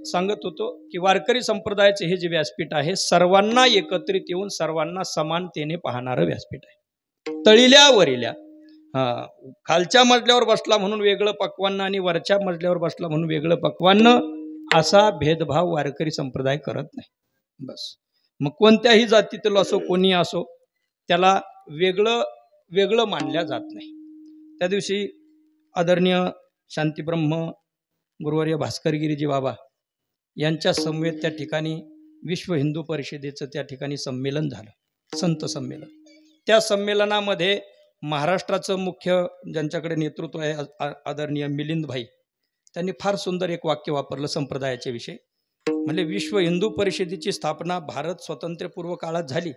सांगत होतो की वारकरी संप्रदायाचे हे जे व्यासपीठ आहे सर्वांना एकत्रित येऊन सर्वांना समानतेने पाहणारं व्यासपीठ आहे। तळील्या वरिल्या खालच्या मजल्यावर बसला म्हणून वेगळं पक्वान्न आणि वरच्या मजल्यावर बसला म्हणून वेगळं पक्वान्न असा भेदभाव वारकरी संप्रदाय करत नाही। बस मग कोणत्याही जातीतील असो कोणी असो त्याला वेगळं वेगळं मानल्या जात नाही। त्या दिवशी आदरणीय शांतीब्रह्म गुरुवर्य भास्करगिरीजी बाबा यांच्या समवेत त्या ठिकाणी विश्व हिंदू परिषदेचं त्या ठिकाणी संमेलन झालं, संत संमेलन। त्या संमेलनामध्ये महाराष्ट्राचं मुख्य ज्यांच्याकडे नेतृत्व आहे आदरणीय मिलिंद भाई त्यांनी फार सुंदर एक वाक्य वापरलं संप्रदायाच्या विषयी। म्हणजे विश्व हिंदू परिषदेची स्थापना भारत स्वातंत्र्यपूर्व काळात झाली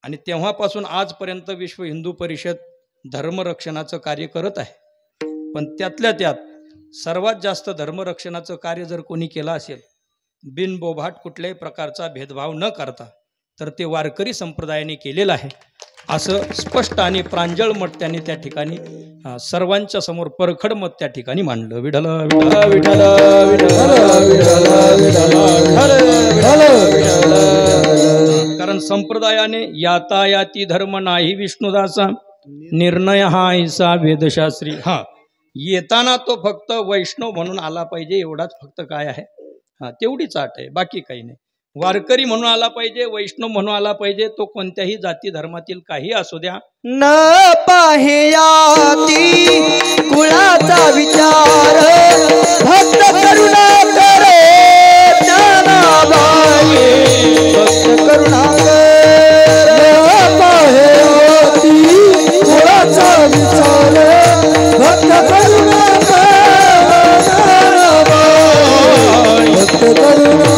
आणि तेव्हापासून आजपर्यंत विश्व हिंदू परिषद धर्मरक्षणाचं कार्य करत आहे। पण त्यातल्या त्यात सर्वात जास्त धर्मरक्षणाचं कार्य जर कोणी केलं असेल बिनबोभाट कुठल्याही प्रकारचा भेदभाव न करता तर ते वारकरी संप्रदायाने केलेलं आहे असं स्पष्ट आणि प्रांजळ मत त्यांनी त्या ठिकाणी सर्वांच्या समोर परखड मत त्या ठिकाणी मांडलं। विठ्ठल विठ्ठल विठ्ठल विठ्ठल। कारण संप्रदायाने यातायाती धर्म नाही विष्णुदासा निर्णय हा ऐसा वेदशास्त्री। येताना तो फक्त वैष्णव म्हणून आला पाहिजे एवढाच फक्त काय आहे तेवढीच अट आहे, बाकी काही नाही। वारकरी म्हणून आला पाहिजे वैष्णव म्हणून आला पाहिजे तो कोणत्याही जाती धर्मातील काही असू द्या न पाह्याती कुळाचा विचार भक्त करुणा करे ज्ञानाबाई भक्त करुणा करे न पाह्याती कुळाचा विचार भक्त करुणा करे ज्ञानाबाई भक्त करुणा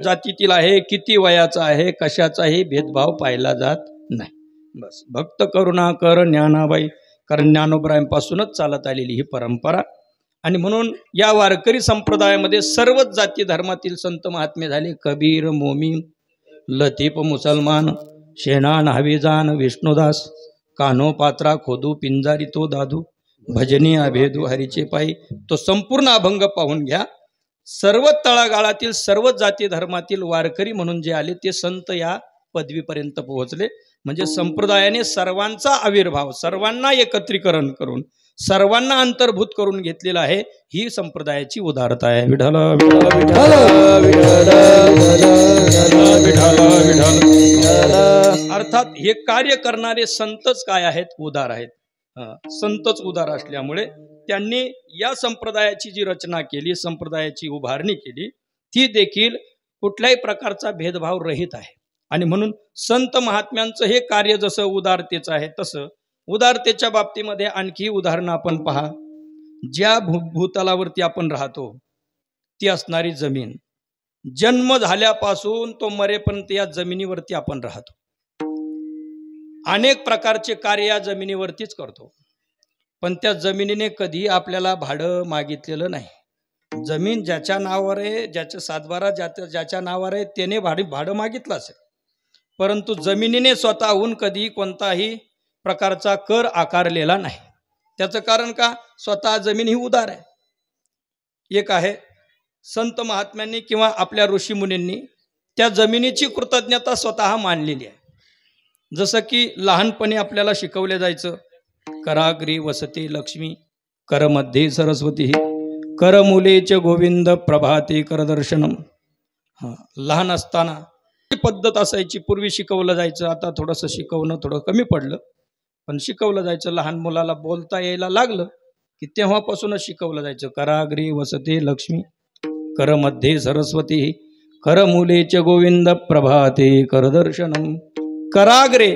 जातीतील आहे किती वयाचा आहे कशाचाही भेदभाव पाहिला जात नाही। बस भक्त करुणा कर ज्ञानाबाई कारण ज्ञानोबरायांपासूनच चालत आलेली ही परंपरा आणि म्हणून या वारकरी संप्रदायामध्ये सर्वच जाती धर्मातील संत महात्मे झाले। कबीर मोमीन लतीफ मुसलमान शेणान हवीजान विष्णुदास कान्हो पात्रा खोदू पिंजारी तो दादू भजनी अभेदू हरीचे पायी तो संपूर्ण अभंग पाहून घ्या। सर्व तळागाळातील सर्व जाती धर्मातील वारकरी म्हणून जे आले ते संत या पदवीपर्यंत पोहोचले। म्हणजे संप्रदायाने सर्वांचा आविर्भाव सर्वांना एकत्रीकरण करून सर्वांना अंतर्भूत करून घेतलेला आहे ही संप्रदायाची उदारता आहे। विठ्ठल विठ्ठल विठ्ठल। अर्थात हे कार्य करणारे संतच काय आहेत उदार आहेत। संतच उदार असल्यामुळे त्यांनी या संप्रदायाची जी रचना केली संप्रदायाची उभारणी केली ती देखील कुठल्याही प्रकारचा भेदभाव रहित आहे। आणि म्हणून संत महात्म्यांचं हे कार्य जसं उदारतेचं आहे तसं उदारतेच्या बाबतीमध्ये आणखी उदाहरणं आपण पहा। ज्या भूतलावरती आपण राहतो ती असणारी जमीन जन्म झाल्यापासून तो मरेपर्यंत या जमिनीवरती आपण राहतो। अनेक प्रकारचे कार्य या जमिनीवरतीच करतो पण त्या जमिनीने कधी आपल्याला भाडं मागितलेलं नाही। जमीन ज्याच्या नावावर आहे ज्याच्या सातबारा ज्याच्या नावावर आहे त्याने भाडं मागितलं असेल परंतु जमिनीने स्वतःहून कधी कोणताही प्रकारचा कर आकारलेला नाही। त्याचं कारण का स्वतः जमीन ही उदार आहे। एक आहे संत महात्म्यांनी किंवा आपल्या ऋषीमुनींनी त्या जमिनीची कृतज्ञता स्वतः मानलेली आहे। जसं की लहानपणी आपल्याला शिकवले जायचं कराग्री वसते लक्ष्मी करमध्ये सरस्वती करमुलेच गोविंद प्रभाते करदर्शनम। लहान असताना पद्धत असायची पूर्वी शिकवलं जायचं। आता थोडंसं शिकवणं थोडं कमी पडलं पण शिकवलं जायचं। लहान मुलाला बोलता यायला लागलं की तेव्हापासूनच शिकवलं जायचं कराग्री वसते लक्ष्मी करमध्ये सरस्वती करमुलेच गोविंद प्रभाते करदर्शनम। कराग्रे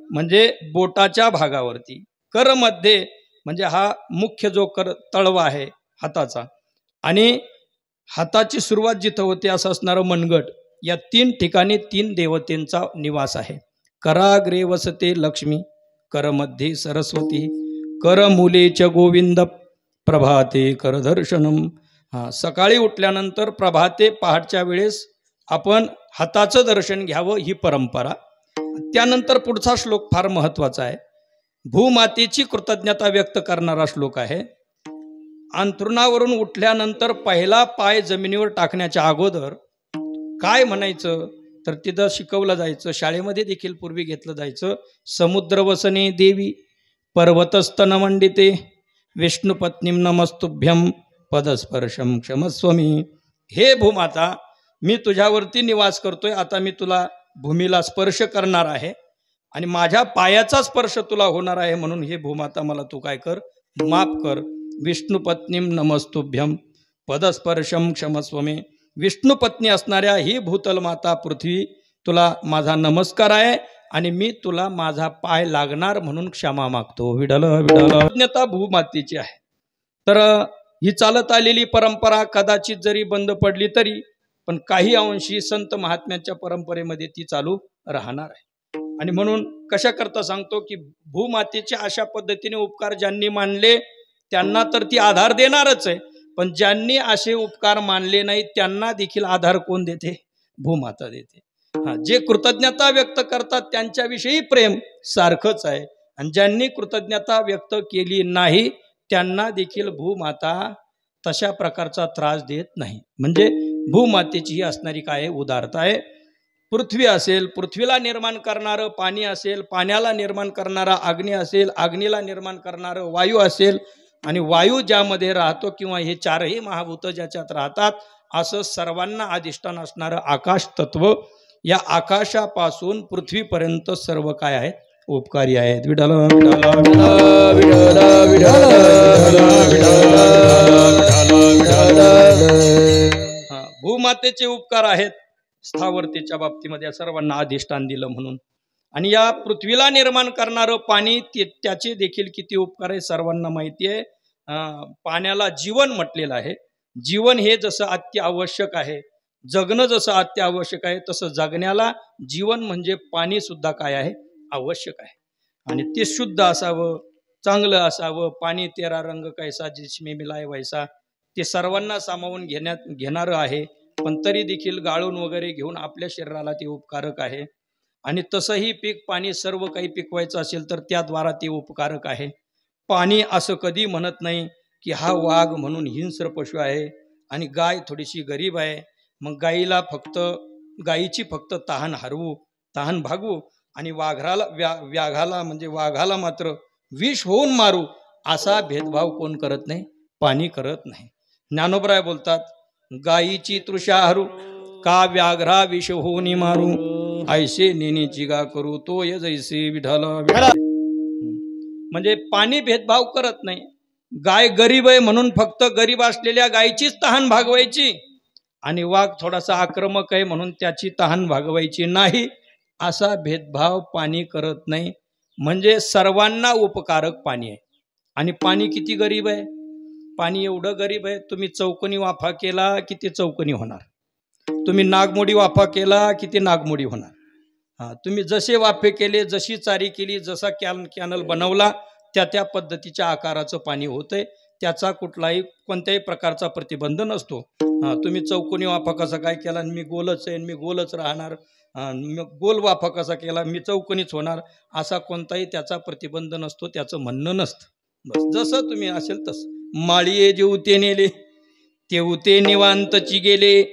म्हणजे बोटाच्या भागावरती कर मध्ये म्हणजे हा मुख्य जो कर तळवा आहे हाताचा आणि हाताची सुरुवात जिथं होते असं असणारं मनगट या तीन ठिकाणी तीन देवतेंचा निवास आहे। कराग्रे वसते लक्ष्मी करमध्ये सरस्वती करमुलेच गोविंद प्रभाते करदर्शनम। सकाळी उठल्यानंतर प्रभाते पहाटच्या वेळेस आपण हाताचं दर्शन घ्यावं ही परंपरा। त्यानंतर पुढचा श्लोक फार महत्त्वाचा आहे भूमातेची कृतज्ञता व्यक्त करणारा श्लोक आहे. अंथरुणावरून उठल्यानंतर पहिला पाय जमिनीवर टाकण्याच्या अगोदर काय म्हणायचं तर तिथं शिकवलं जायचं. शाळेमध्ये देखील पूर्वी घेतलं जायचं. समुद्रवसने देवी पर्वतस्तन मंडिते विष्णुपत्नीं नमस्तुभ्यं पदस्पर्शम क्षमस्वमी. हे भूमाता, मी तुझ्यावरती निवास करतोय. आता मी तुला भूमीला स्पर्श करणार आहे आणि माझ्या पायाचा स्पर्श तुला होणार आहे. म्हणून हे भूमाता मला तू काय कर, माफ कर. विष्णुपत्नीं नमस्तुभ्यं पदस्पर्शम क्षमस्वमे. विष्णुपत्नी असणाऱ्या ही भूतल माता पृथ्वी, तुला माझा नमस्कार आहे आणि मी तुला माझा पाय लागणार म्हणून क्षमा मागतो. Widal Widal. कृतज्ञता भूमातेची आहे. तर ही चालत आलेली परंपरा कदाचित जरी बंद पडली तरी पण काही अंशी संत महात्म्यांच्या परंपरेमध्ये ती चालू राहणार आहे. आणि म्हणून कशा करता सांगतो की भूमातेचे अशा पद्धतीने उपकार ज्यांनी मानले त्यांना तर ती आधार देणारच आहे, पण ज्यांनी असे उपकार मानले नाही त्यांना देखील आधार कोण देते? भूमाता देते. जे कृतज्ञता व्यक्त करतात त्यांच्याविषयी प्रेम सारखंच आहे, आणि ज्यांनी कृतज्ञता व्यक्त केली नाही त्यांना देखील भूमाता तशा प्रकारचा त्रास देत नाही. म्हणजे भूमातेची ही असणारी काय उदारता आहे. पृथ्वी असेल, पृथ्वीला निर्माण करणारं पाणी असेल, पाण्याला निर्माण करणारा अग्नी असेल, अग्नीला निर्माण करणारं वायू असेल, आणि वायू ज्यामध्ये राहतो किंवा हे चारही महाभूत ज्याच्यात राहतात, असं सर्वांना अधिष्ठान असणारं आकाश तत्व, या आकाशापासून पृथ्वीपर्यंत सर्व काय आहेत? उपकारी आहेत. विठ्ठल विठ्ठल विठ्ठल विठ्ठल. भूमातेचे उपकार आहेत स्थावरतेच्या बाबतीमध्ये सर्वांना अधिष्ठान दिलं म्हणून. आणि या पृथ्वीला निर्माण करणारं पाणी त्याचे देखील किती उपकार आहे सर्वांना माहिती आहे. पाण्याला जीवन म्हटलेलं आहे. जीवन हे जसं अत्यावश्यक आहे, जगणं जसं अत्यावश्यक आहे, तसं जगण्याला जीवन म्हणजे पाणी सुद्धा काय आहे? आवश्यक आहे. आणि ते शुद्ध असावं, चांगलं असावं. पाणी तेरा रंग कैसा जिसमें मिलाय वैसा, ते सर्वांना सामावून घेणारं आहे, पण तरी देखील गाळून वगैरे घेऊन आपल्या शरीराला ते उपकारक आहे. आणि तसंही पीक पाणी सर्व काही पिकवायचं असेल तर त्याद्वारा ते उपकारक आहे. पाणी असं कधी म्हणत नाही की हा वाघ म्हणून हिंस्र पशु आहे आणि गाय थोडीशी गरीब आहे, मग गायीची फक्त तहान हरवू, तहान भागवू, आणि व्याघाला म्हणजे वाघाला मात्र विष होऊन मारू, असा भेदभाव कोण करत नाही? पाणी करत नाही. ज्ञानोबराय बोलतात, गायीची तृषा हरू का व्याघ्रा विष होऊन मारू, ऐसे नेनेची गा करू तो ये जैसे विठ्ठल विठ्ठल. म्हणजे पाणी भेदभाव करत नाही. गाय गरीब आहे म्हणून फक्त गरीब असलेल्या गायीचीच तहान भागवायची, आणि वाघ थोडासा आक्रमक आहे म्हणून त्याची तहान भागवायची नाही, असा भेदभाव पाणी करत नाही. म्हणजे सर्वांना उपकारक पाणी आहे. आणि पाणी किती गरीब आहे? पाणी एवढं गरीब आहे, तुम्ही चौकोनी वाफा केला की ते चौकोनी होणार, तुम्ही नागमोडी वाफा केला की ते नागमोडी होणार. तुम्ही जसे वाफे केले, जशी चारी केली, जसा कॅनल बनवला, त्या पद्धतीच्या आकाराचं पाणी होतंय. त्याचा कुठलाही कोणत्याही प्रकारचा प्रतिबंध नसतो. तुम्ही चौकोनी वाफा कसा काय केला, मी गोलच आहे, मी गोलच राहणार, गोल वाफा कसा केला, मी चौकोनीच होणार, असा कोणताही त्याचा प्रतिबंध नसतो, त्याचं म्हणणं नसतं. बस जसं तुम्ही असेल तसं. माळीये जेवते नेले तेवते निवांतची गेले,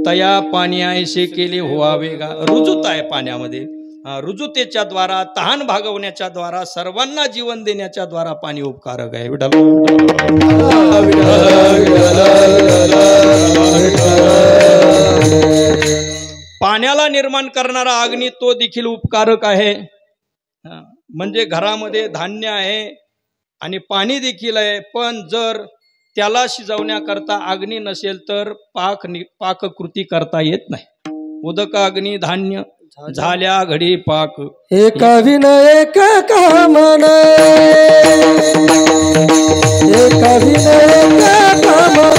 तया पाणी ऐसे केले व्हावे गा. रुजूत आहे पाण्यामध्ये. रुजुतेच्या द्वारा, तहान भागवण्याच्या द्वारा, सर्वांना जीवन देण्याच्या द्वारा पाणी उपकारक आहे. पाण्याला निर्माण करणारा अग्नी तो देखील उपकारक आहे. म्हणजे घरामध्ये धान्य आहे आणि पाणी देखील आहे, पण जर त्याला शिजवण्याकरता अग्नी नसेल तर पाककृती करता येत नाही. उदक अग्नी धान्य झाल्या घडी पाक, एका विनय एक कामन, एका विनय एक कामन,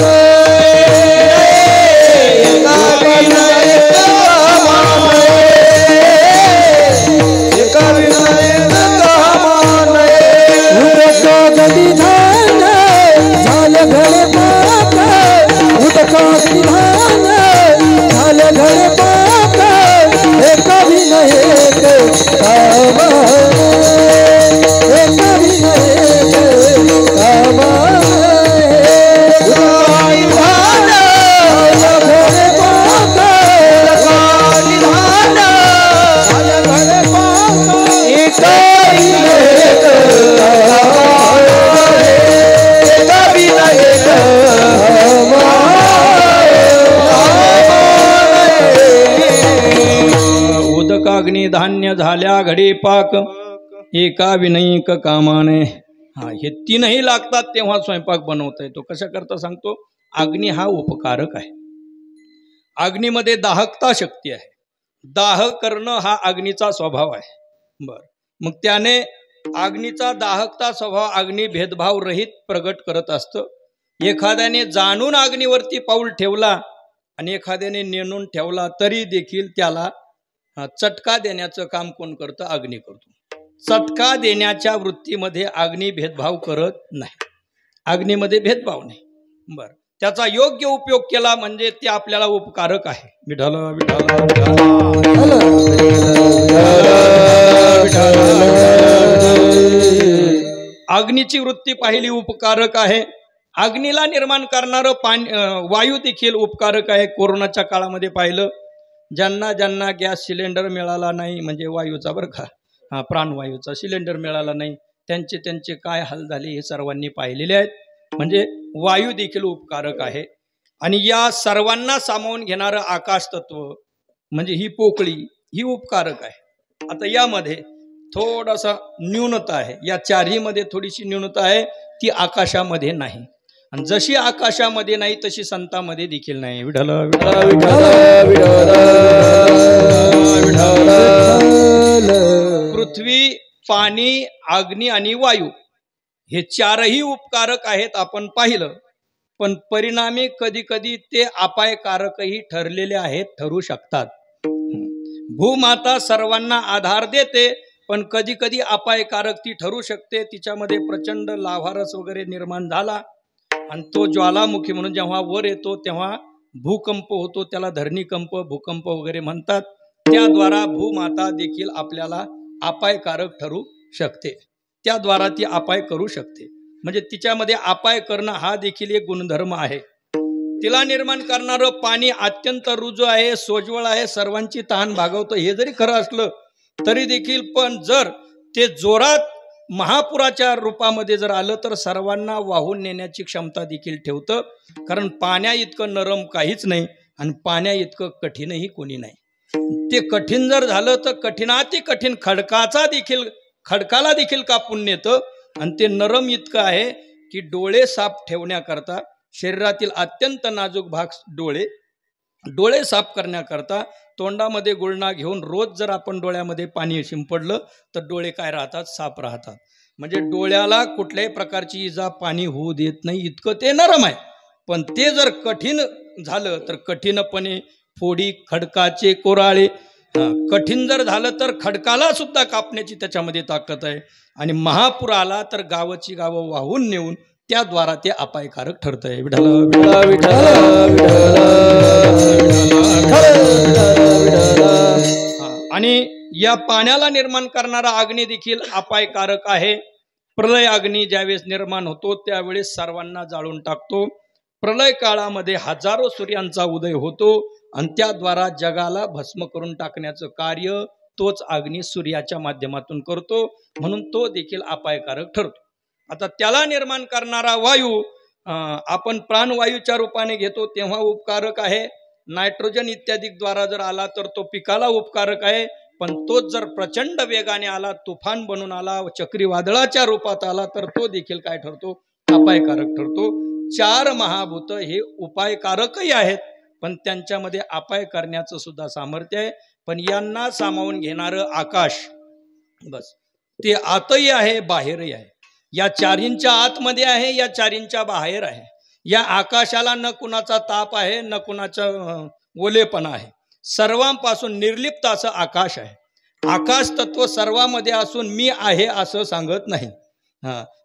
एका विनय एक कामन, एका विनय एक कामन. उदक गदी धान्य झालं घडे पाक, उदक गदी धान्य झालं घडे पाक, एका विनय एक कामन, एका धान्य झाल्या घडी पाक, एका विनयिक कामाने. हे तीनही लागतात तेव्हा स्वयंपाक बनवता येतो. कशा करता सांगतो. अग्नी हा उपकारक आहे. अग्नीमध्ये दाहकता शक्ती आहे. दाह करणं हा अग्नीचा स्वभाव आहे. बर, मग त्याने अग्नीचा दाहकता स्वभाव अग्नी भेदभाव रहित प्रगट करत असतं. एखाद्याने जाणून अग्नीवरती पाऊल ठेवला आणि एखाद्याने नेणून ठेवला तरी देखील त्याला चटका देण्याचं काम कोण करतं. अग्नी करतो. चटका देण्याच्या वृत्तीमध्ये अग्नी भेदभाव करत नाही. अग्नीमध्ये भेदभाव नाही. बर, त्याचा योग्य उपयोग केला म्हणजे ते आपल्याला उपकारक आहे. विठ्ठल विठ्ठल अग्नीची वृत्ती पाहिली उपकारक आहे. अग्नीला निर्माण करणारं पाणी वायू देखील उपकारक आहे. कोरोनाच्या काळामध्ये पाहिलं, ज्यांना ज्यांना गॅस सिलेंडर मिळाला नाही, म्हणजे वायूचा बरं का, प्राणवायूचा सिलेंडर मिळाला नाही, त्यांचे काय हाल झाले हे सर्वांनी पाहिलेले आहेत. म्हणजे वायू देखील उपकारक आहे. आणि या सर्वांना सामावून घेणारं आकाश तत्व म्हणजे ही पोकळी ही उपकारक आहे. आता यामध्ये थोडासा न्यूनता आहे. या चारही मध्ये थोडीशी न्यूनता आहे, ती आकाशामध्ये नाही. आणि जशी आकाशामध्ये नाही तशी संतांमध्ये देखील नाही. विठ्ठल विठ्ठल विठ्ठल पृथ्वी, पाणी, अग्नी आणि वायू हे चारही उपकारक आहेत आपण पाहिलं. पण परिणामी कधी कधी ते अपायकारकही ठरलेले आहेत, ठरू शकतात. भूमाता सर्वांना आधार देते, पण कधी कधी अपायकारक ती ठरू शकते. तिच्यामध्ये प्रचंड लाव्हारस वगैरे निर्माण झाला आणि तो ज्वालामुखी म्हणून जेव्हा वर येतो तेव्हा भूकंप होतो. त्याला धरणीकंप, भूकंप वगैरे म्हणतात. त्याद्वारा भूमाता देखील आपल्याला अपायकारक ठरू शकते. त्याद्वारा ती अपाय करू शकते. म्हणजे तिच्यामध्ये अपाय करणं हा देखील एक गुणधर्म आहे. तिला निर्माण करणारं पाणी अत्यंत रुजू आहे, सोज्वळ आहे, सर्वांची तहान भागवतं. हे जरी खरं असलं तरी देखील पण जर ते जोरात महापुराच्या रूपामध्ये जर आलं तर सर्वांना वाहून नेण्याची क्षमता देखील ठेवतं. कारण पाण्या इतकं नरम काहीच नाही आणि पाण्या इतकं कठीणही कोणी नाही. ते कठीण जर झालं तर कठीणाती कठीण खडकाला देखील कापून नेतं. आणि ते नरम इतकं आहे की डोळे साफ ठेवण्याकरता, शरीरातील अत्यंत नाजूक भाग डोळे साफ करण्याकरता तोंडामध्ये गुळणा घेऊन रोज जर आपण डोळ्यामध्ये पाणी शिंपडलं तर डोळे काय राहतात, साफ राहतात. म्हणजे डोळ्याला कुठल्याही प्रकारची इजा पाणी होऊ देत नाही, इतकं ते नरम आहे. पण ते जर कठीण झालं तर कठीणपणे फोडी, खडकाचे कोराळे, कठीण जर झालं तर खडकाला सुद्धा कापण्याची त्याच्यामध्ये ताकद आहे. आणि महापूर आला तर गावाची गावं वाहून नेऊन त्याद्वारा ते अपायकारक ठरत आहे. विठ्ठल विठ्ठल विठ्ठल. आणि या पाण्याला निर्माण करणारा अग्नी देखील अपायकारक आहे. प्रलय अग्नी ज्यावेळेस निर्माण होतो त्यावेळेस सर्वांना जाळून टाकतो. प्रलय काळामध्ये हजारो सूर्यांचा उदय होतो आणि त्याद्वारा जगाला भस्म करून टाकण्याचं कार्य तोच अग्नी सूर्याच्या माध्यमातून करतो. म्हणून तो देखील अपायकारक ठरतो. आता त्याला निर्माण करणारा वायू आपण प्राणवायूच्या रूपाने घेतो तेव्हा उपकारक आहे. नायट्रोजन इत्यादी द्वारा जर आला तर तो पिकाला उपकारक आहे. पण तोच जर प्रचंड वेगाने आला, तुफान बनून आला, चक्रीवादळाच्या रूपात आला तर तो देखील काय ठरतो, अपायकारक ठरतो. चार महाभूत हे उपायकारकही आहेत पण त्यांच्यामध्ये अपाय करण्याचं सुद्धा सामर्थ्य आहे. पण यांना सामावून घेणारं आकाश बस ते आतही आहे, बाहेरही आहे. या चारींच्या आतमध्ये आहे, या चारींच्या बाहेर आहे. या आकाशाला न कुणाचा ताप आहे, न कुणाचा ओलेपणा आहे. सर्वांपासून निर्लिप्त असं आकाश आहे. आकाश तत्व सर्वांमध्ये असून मी आहे असं सांगत नाही.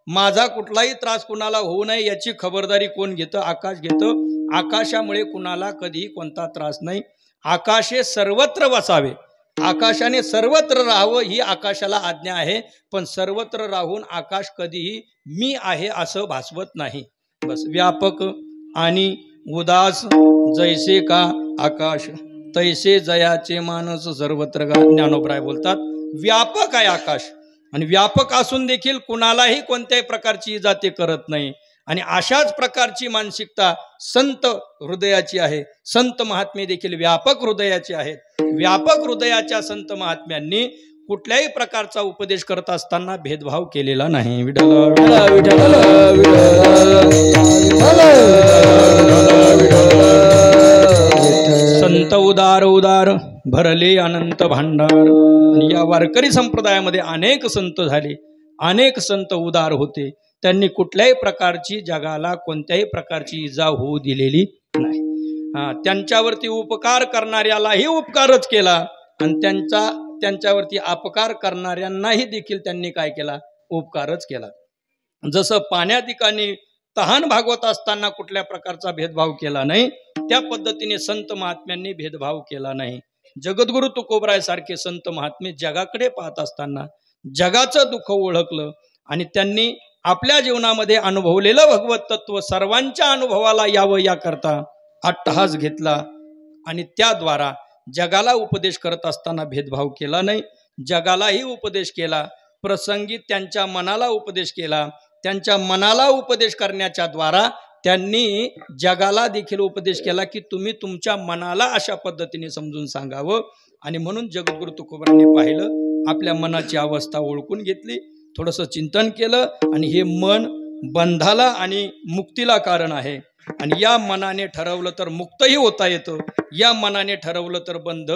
माझा कुठलाही त्रास कुणाला होऊ नये याची खबरदारी कोण घेतं, आकाश घेतं. आकाशामुळे कुणाला कधीही कोणता त्रास नाही. आकाश हे सर्वत्र वसावे, आकाशाने सर्वत्र राहावं ही आकाशाला आज्ञा आहे. पण सर्वत्र राहून आकाश कधीही मी आहे असं भासवत नाही. बस व्यापक आणि उदास जैसे का आकाश तैसे जयाचे मानस सर्वत्र गा. ज्ञानोबराय बोलतात व्यापक आहे आकाश आणि व्यापक असून देखील कुणालाही कोणत्याही प्रकारची इजा ते करत नाही. आणि अशाच प्रकारची मानसिकता संत हृदयाची आहे. संत महात्मे देखील व्यापक हृदयाचे आहेत. व्यापक हृदयाच्या संत महात्म्यांनी कुठल्याही प्रकारचा उपदेश करत असताना भेदभाव केलेला नाही. विठ्ठल विठ्ठल विठ्ठल संत उदार उदार भरले अनंत भांडार. आणि या वारकरी संप्रदायामध्ये अनेक संत झाले, अनेक संत उदार होते. त्यांनी कुठल्याही प्रकारची जगाला कोणत्याही प्रकारची इजा होऊ दिलेली नाही. त्यांच्यावरती उपकार करणाऱ्यालाही उपकारच केला आणि त्यांच्यावरती अपकार करणाऱ्यांनाही देखील त्यांनी काय केला? उपकारच केला. जसं पाण्या ठिकाणी तहान भागवत असताना कुठल्या प्रकारचा भेदभाव केला नाही, त्या पद्धतीने संत महात्म्यांनी भेदभाव केला नाही. जगद्गुरु तुकोबराय सारखे संत महात्मे जगाकडे पाहत असताना जगाचं दुःख ओळखलं आणि त्यांनी आपल्या जीवनामध्ये अनुभवलेलं भगवत तत्व सर्वांच्या अनुभवाला यावं याकरता अट्टहास घेतला आणि त्याद्वारा जगाला उपदेश करत असताना भेदभाव केला नाही. जगालाही उपदेश केला, प्रसंगी त्यांच्या मनाला उपदेश केला. त्यांच्या मनाला उपदेश करण्याच्या द्वारा त्यांनी जगाला देखील उपदेश केला की तुम्ही तुमच्या मनाला अशा पद्धतीने समजून सांगावं. आणि म्हणून जगद्गुरु तुकोबरायांनी पाहिलं, आपल्या मनाची अवस्था ओळखून घेतली, थोडंसं चिंतन केलं आणि हे मन बंधाला आणि मुक्तीला कारण आहे. आणि या मनाने ठरवलं तर मुक्तही होता येतं, या मनाने ठरवलं तर बंध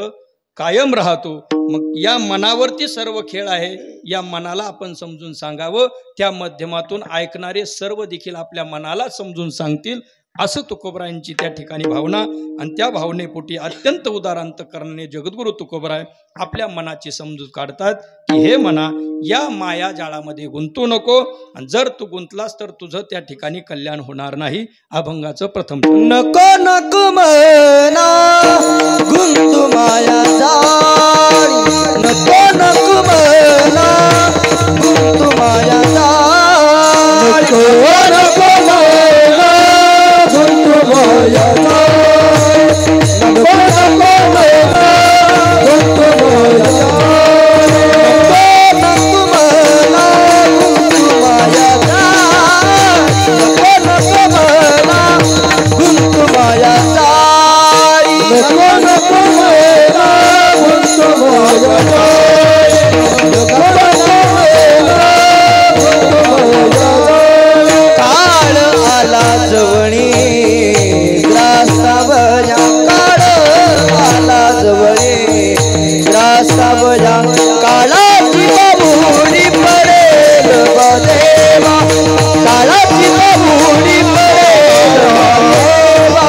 कायम राहतो. मग या मनावरती सर्व खेळ आहे. या मनाला आपण समजून सांगावं, त्या माध्यमातून ऐकणारे सर्व देखील आपल्या मनाला समजून सांगतील, असं तुकोबरायांची त्या ठिकाणी भावना. आणि त्या भावनेपोटी अत्यंत उदारांतकरणाने जगद्गुरु तुकोबराय आपल्या मनाची समजूत काढतात की हे मना, या माया जाळामध्ये गुंतू नको, आणि जर तू गुंतलास तर तुझं त्या ठिकाणी कल्याण होणार नाही. अभंगाचं प्रथम नको नको मना गुंतू माया जाळी, नको नको मना गुंतू माया जाळी, नको नको मना गुंतू माया जाळी, नको नको मना गुंतू माया जाळी, नको नको मना गुंतू माया जाळी, नको नको मना गुंतू माया जाळी, नको नको मना गुंतू माया जाळी, नको नको मना गुंतू माया जाळी. काळ आला जवणी ग्रासावया, काळ आला जवणी ग्रासावया, काळाची बाबुडी पडेल देवा, काळाची बाबुडी पडेल देवा,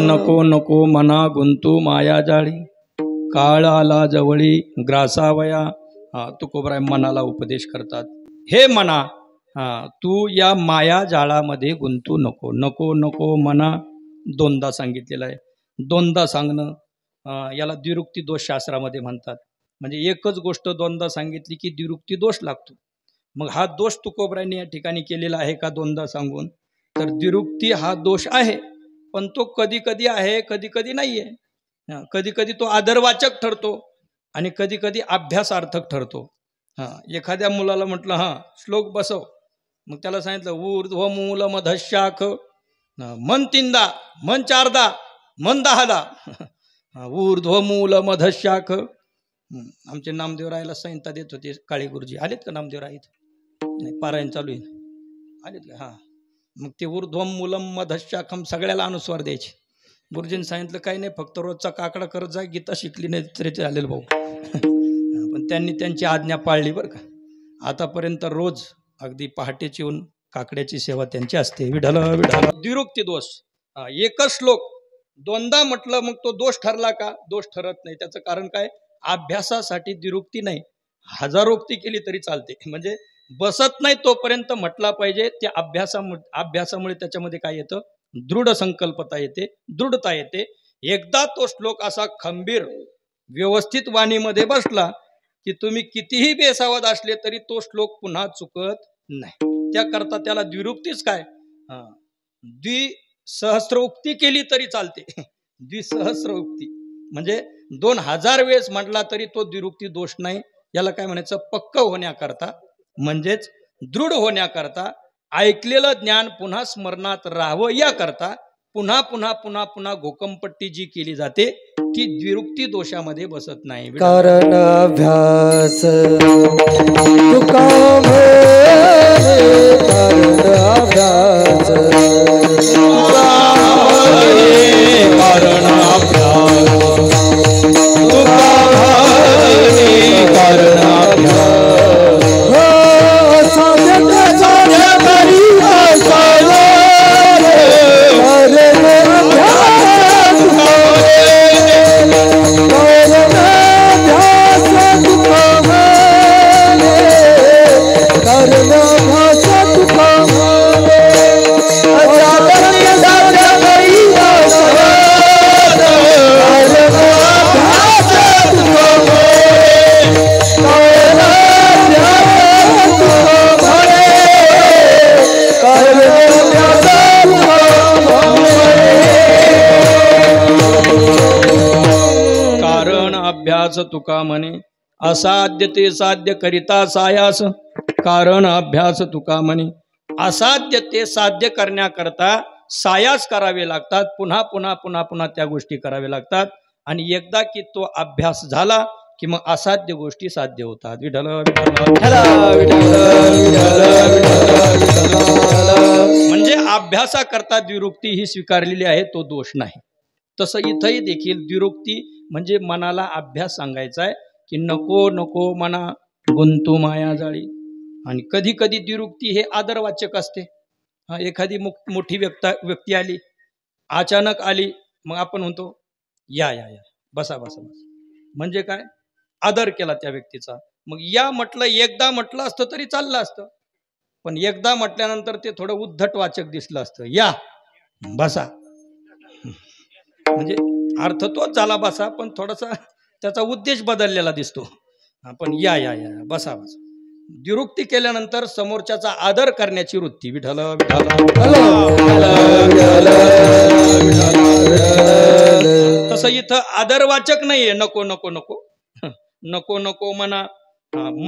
नको नको मना गुंतू माया जाळी, काळ आला जवळी ग्रासावया. तुकोबराय मनाला उपदेश करतात, हे मना, तू या माया जाळामध्ये गुंतू नको. नको नको मना दोनदा सांगितलेलं आहे. दोनदा सांगणं याला द्विरुक्ती दोष शास्त्रामध्ये म्हणतात. म्हणजे एकच गोष्ट दोनदा सांगितली की द्विरुक्ती दोष लागतो. मग हा दोष तुकोबरायांनी या ठिकाणी केलेला आहे का दोनदा सांगून? तर द्विरुक्ती हा दोष आहे, पण तो कधी कधी आहे, कधी कधी नाही आहे. कधी कधी तो आदरवाचक ठरतो आणि कधी कधी अभ्यासार्थक ठरतो. एखाद्या मुलाला म्हटलं श्लोक बसव, मग त्याला सांगितलं ऊर्ध्व मूल मधशाख, मन तीनदा, मन चारदा, मन दहादा, ऊर्ध्व मूल मधशाख. आमचे नामदेवरायला संहिता देत होते काळे गुरुजी. आलेत का नामदेवराय? नाही, पारायण चालू आहे. आलेत का? मग ते ऊर्ध्वम मूलम मधशाखम सगळ्याला अनुस्वार द्यायचे. गुरुजींनी सांगितलं काही नाही, फक्त रोजचा काकडा करत जा, गीता शिकली नाही तरी चालेल भाऊ. पण त्यांनी त्यांची आज्ञा पाळली बरं का. आतापर्यंत रोज अगदी पहाटेची येऊन काकड्याची सेवा त्यांची असते. विढल विढल. द्विरुक्ती दोष. एकच श्लोक दोनदा म्हटलं मग तो दोष ठरला का? दोष ठरत नाही. त्याचं कारण काय? अभ्यासासाठी द्विरुक्ती नाही, हजारोक्ती केली तरी चालते. म्हणजे बसत नाही तोपर्यंत म्हटला पाहिजे. त्या अभ्यासामुळे त्याच्यामध्ये काय येतं, दृढ संकल्पता येते, दृढता येते. एकदा तो श्लोक असा खंबीर व्यवस्थित वाणीमध्ये बसला की तुम्ही कितीही बेसावध असले तरी तो श्लोक पुन्हा चुकत नाही. त्याकरता त्याला द्विरुक्तीच काय, द्विसहस्रोक्ती केली तरी चालते. द्विसहस्रोक्ती म्हणजे 2000 वेळेस म्हटला तरी तो द्विरुक्ती दोष नाही. याला काय म्हणायचं, पक्क होण्याकरता म्हणजेच दृढ होण्याकरता, ऐकलेलं ज्ञान पुन्हा स्मरणात राहावं याकरता पुन्हा पुन्हा पुन्हा पुन्हा घोकंपट्टी जी केली जाते ती द्विरुक्ती दोषामध्ये बसत नाही. कारण अभ्यास तुका कारण अभ्यास कारण अभ्यास कारण तुका म्हणे, असाध्य ते साध्य करिता सायास. कारण अभ्यास तुका म्हणे, असाध्य ते साध्य करण्याकरता सायास करावे लागतात. पुन्हा पुन्हा पुन्हा पुन्हा त्या गोष्टी कराव्या लागतात. आणि एकदा की तो अभ्यास झाला की मग असाध्य गोष्टी साध्य होतात. विठ्ठल म्हणजे अभ्यासाकरता द्विरुक्ती ही स्वीकारलेली आहे, तो दोष नाही. तसं इथंही देखील द्विरुक्ती म्हणजे मनाला अभ्यास सांगायचा आहे की नको नको मना गुंतू माया जाळी. आणि कधी कधी द्विरुक्ती हे आदरवाचक असते. एखादी मोठी व्यक्ती आली, अचानक आली, मग आपण म्हणतो या या या बसा बसा बसा, म्हणजे काय, आदर केला त्या व्यक्तीचा. मग या म्हटलं, एकदा म्हटलं असतं तरी चाललं असतं, पण एकदा म्हटल्यानंतर ते थोडं उद्धट वाचक दिसलं असतं. या बसा म्हणजे अर्थ तोच झाला बसा, पण थोडासा त्याचा उद्देश बदललेला दिसतो. पण या या या बसा बसा. द्विरुक्ती केल्यानंतर समोरच्याचा आदर करण्याची वृत्ती. विठ्ठल तसं इथं आदरवाचक नाहीये. नको नको नको नको नको मना,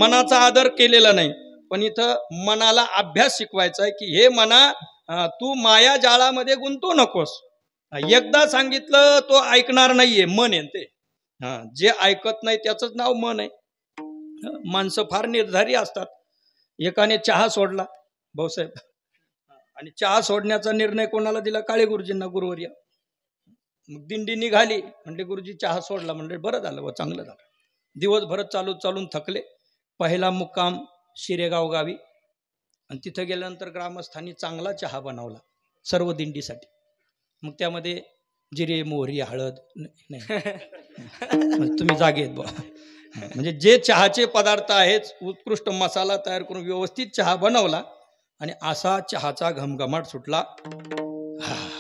मनाचा आदर केलेला नाही, पण इथं मनाला अभ्यास शिकवायचा आहे की हे मना तू माया जाळामध्ये गुंतू नकोस. एकदा सांगितलं तो ऐकणार नाहीये, मन आहे ते. जे ऐकत नाही त्याचंच नाव मन आहे. माणसं फार निर्धारी असतात. एकाने चहा सोडला भाऊसाहेब, आणि चहा सोडण्याचा निर्णय कोणाला दिला, काळे गुरुजींना, गुरुवर्या. मग दिंडी निघाली, म्हणले गुरुजी चहा सोडला. म्हणले बरं झालं व चांगलं झालं. दिवसभर चालून थकले. पहिला मुक्काम शिरेगाव गावी, आणि तिथं गेल्यानंतर ग्रामस्थांनी चांगला चहा बनवला सर्व दिंडीसाठी. मग त्यामध्ये जिरे, मोहरी, हळद नाही तुम्ही जागेत बा, म्हणजे जे चहाचे पदार्थ आहेत उत्कृष्ट मसाला तयार करून व्यवस्थित चहा बनवला. आणि असा चहाचा घमघमाट सुटला,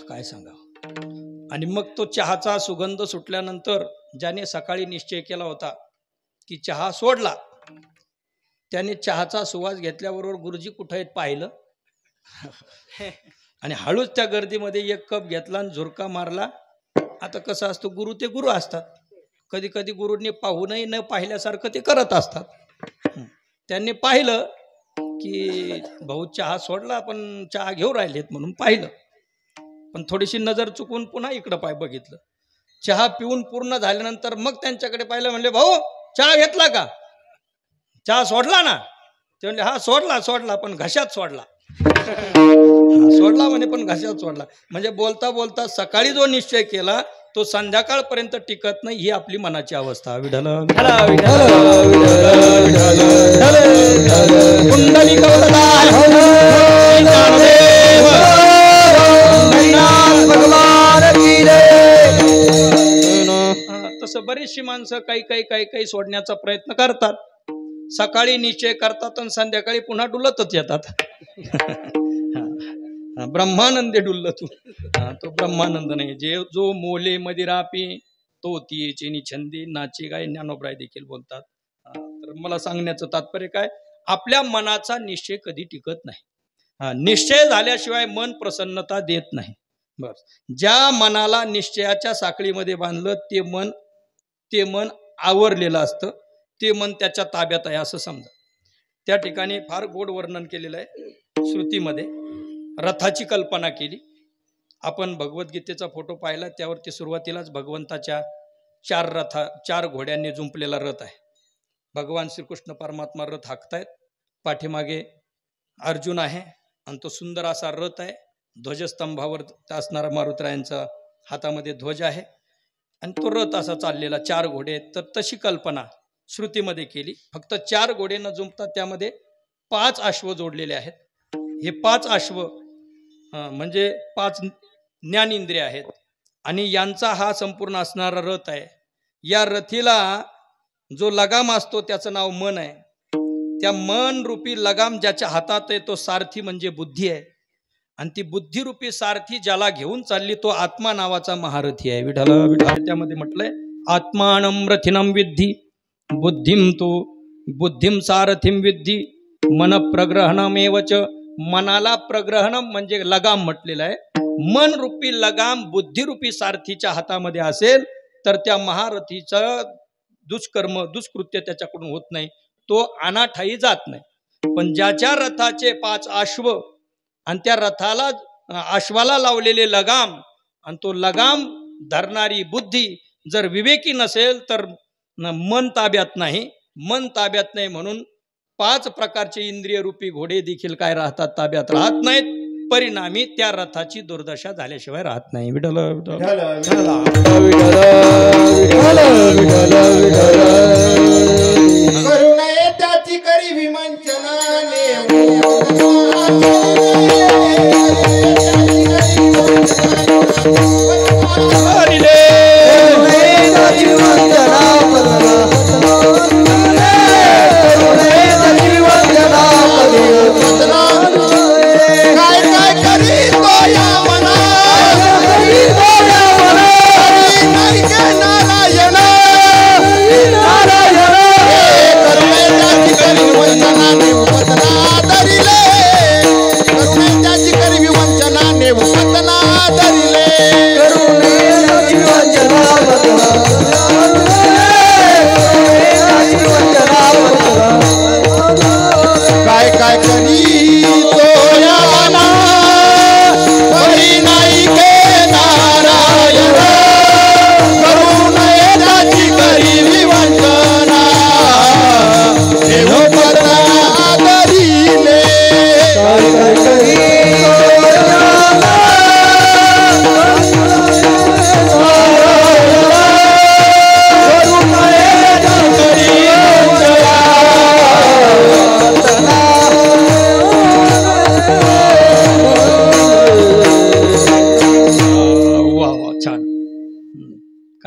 काय सांगावं. आणि मग तो चहाचा सुगंध सुटल्यानंतर ज्याने सकाळी निश्चय केला होता की चहा सोडला, त्याने चहाचा सुवास घेतल्याबरोबर गुरुजी कुठे आहेत पाहिलं, आणि हळूच त्या गर्दीमध्ये एक कप घेतला आणि झुरका मारला. आता कसं असतं, गुरु ते गुरु असतात. कधी कधी गुरुंनी पाहूनही न पाहिल्यासारखं ते करत असतात. त्यांनी पाहिलं की भाऊ चहा सोडला, पण चहा घेऊन राहिलेत म्हणून पाहिलं, पण थोडीशी नजर चुकून पुन्हा इकडं बघितलं. चहा पिऊन पूर्ण झाल्यानंतर मग त्यांच्याकडे पाहिलं. म्हणले भाऊ चहा घेतला का, चहा सोडला ना. ते म्हणले हा सोडला पण घशात सोडला. सोडला म्हणे पण घशात सोडला. म्हणजे बोलता बोलता सकाळी जो निश्चय केला तो संध्याकाळपर्यंत टिकत नाही, ही आपली मनाची अवस्था. विठ्ठल तसं बरीचशी माणसं काही सोडण्याचा प्रयत्न करतात. सकाळी निश्चय करतात आणि संध्याकाळी पुन्हा डुलतच येतात. ब्रह्मानंदे डुल्ल तू. तो ब्रह्मानंद नाही. जो मोले मदिरा पी तो तियेची छंदी नाची गाय, ज्ञानोबराय देखील बोलतात. तर मला सांगण्याचं तात्पर्य काय, आपल्या मनाचा निश्चय कधी टिकत नाही. निश्चय झाल्याशिवाय मन प्रसन्नता देत नाही. बस, ज्या मनाला निश्चयाच्या साखळीमध्ये बांधलं ते मन आवरलेलं असतं, ते मन त्याच्या ताब्यात आहे असं समजा. त्या ठिकाणी फार गोड वर्णन केलेलं आहे श्रुतीमध्ये. रथाची कल्पना केली आपण. भगवद्गीतेचा फोटो पाहिला, त्यावरती सुरुवातीलाच भगवंताच्या 4 घोड्यांनी जुंपलेला रथ आहे. भगवान श्रीकृष्ण परमात्मा रथ हाकतायत, पाठीमागे अर्जुन आहे आणि तो सुंदर असा रथ आहे. ध्वजस्तंभावर असणारा मारुतरायांचा हातामध्ये ध्वज आहे आणि तो रथ असा चाललेला, 4 घोडे आहेत. तर तशी कल्पना श्रुतीमध्ये केली. फक्त 4 घोडे न जुंपतात, त्यामध्ये 5 अश्व जोडलेले आहेत. हे 5 अश्व म्हणजे 5 ज्ञानेंद्रिय आहेत आणि यांचा हा संपूर्ण असणारा रथ आहे. या रथीला जो लगाम असतो त्याचं नाव मन आहे. त्या मन रूपी लगाम ज्याच्या हातात आहे तो सारथी म्हणजे बुद्धी आहे. आणि ती बुद्धिरूपी सारथी ज्याला घेऊन चालली तो आत्मा नावाचा महारथी आहे. विठ्ठल त्यामध्ये म्हटलंय, आत्मानं रथिनं विद्धी बुद्धिम सारथिम विद्धी मन प्रग्रहणमेवच. मनाला प्रग्रहणम म्हणजे लगाम म्हटलेलं आहे. मन रूपी लगाम बुद्धिरूपी सारथीच्या हातामध्ये असेल तर त्या महारथीचं दुष्कृत्य त्याच्याकडून होत नाही, तो अनाठाई जात नाही. पण ज्याच्या रथाचे 5 अश्व आणि त्या रथाला अश्वाला लावलेले लगाम आणि तो लगाम धरणारी बुद्धी जर विवेकी नसेल तर मन ताब्यात नाही. मन ताब्यात नाही म्हणून 5 प्रकारचे इंद्रिय रूपी घोडे देखील काय राहतात, ताब्यात राहत नाहीत. परिणामी त्या रथाची दुर्दशा झाल्याशिवाय राहत नाही. विठ्ठल करुणाये त्याची करी विमंचनाने.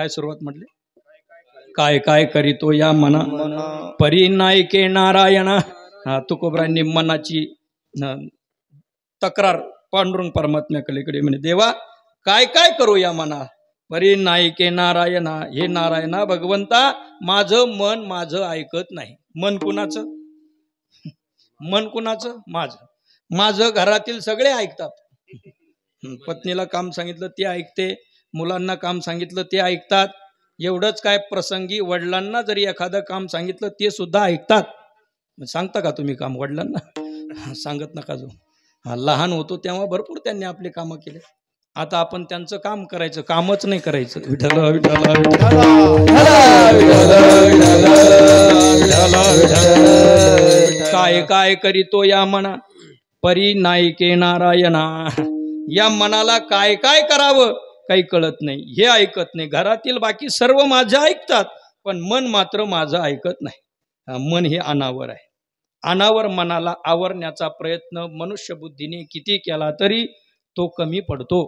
सुरुवात म्हटली, काय काय करीतो या मना परिनायके नारायणा. तुकोबरांनी मनाची तक्रार पांडुरंग परमात्म्याकडे म्हणे, देवा काय काय करू या मना. परिनायके नारायणा, हे नारायणा भगवंता माझं मन ऐकत नाही. मन कुणाचं? मन कुणाचं? माझं घरातील सगळे ऐकतात. पत्नीला काम सांगितलं ते ऐकते, मुलांना काम सांगितलं ते ऐकतात. एवढंच काय, प्रसंगी वडिलांना जरी एखादं काम सांगितलं ते सुद्धा ऐकतात. सांगता का तुम्ही काम वडिलांना? सांगत नका. जो लहान होतो तेव्हा भरपूर त्यांनी आपले कामं केले. आता आपण त्यांचं काम करायचं, कामच नाही करायचं. विठ्ठल विठ्ठल काय काय करीतो या मना परिनायके नारायणा. या मनाला काय काय करावं काही कळत नाही. हे ऐकत नाही. घरातील बाकी सर्व माझं ऐकतात पण मन मात्र माझं ऐकत नाही. मन हे अनावर आहे. अनावर मनाला आवरण्याचा प्रयत्न मनुष्य बुद्धीने किती केला तरी तो कमी पडतो.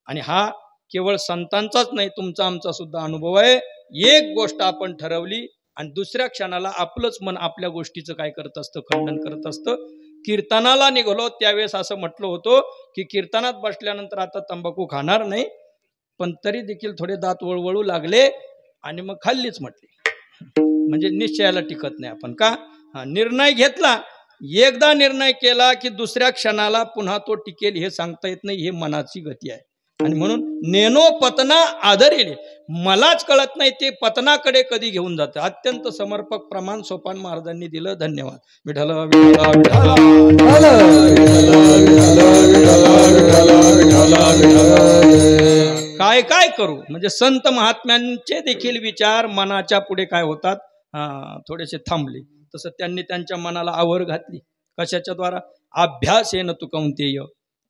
आणि हा केवळ संतांचाच नाही, तुमचा आमचा सुद्धा अनुभव आहे. एक गोष्ट आपण ठरवली आणि दुसऱ्या क्षणाला आपलंच मन आपल्या गोष्टीचं काय करत असतं, खंडन करत असतं. कीर्तनाला निघालो त्यावेळेस असं म्हटलं होतं की कीर्तनात बसल्यानंतर आता तंबाखू खाणार नाही, पण तरी देखील थोडे दात वळवळू लागले आणि मग खाल्लीच म्हटली. म्हणजे निश्चयाला टिकत नाही आपण का. निर्णय घेतला, एकदा निर्णय केला की दुसऱ्या क्षणाला पुन्हा तो टिकेल हे सांगता येत नाही. हे मनाची गती आहे. आणि म्हणून नेनो पतना आदरेले, मलाच कळत नाही ते पतनाकडे कधी घेऊन जातं. अत्यंत समर्पक प्रमाण सोपान महाराजांनी दिलं. धन्यवाद. विठ्ठल विठ्ठल विठ्ठल. काय काय करू म्हणजे संत महात्म्यांचे देखील विचार मनाच्या पुढे काय होतात, थोडेसे थांबले. तसं त्यांनी त्यांच्या मनाला आवर घातली. कशाच्या द्वारा? अभ्यासेन तु कौंतेय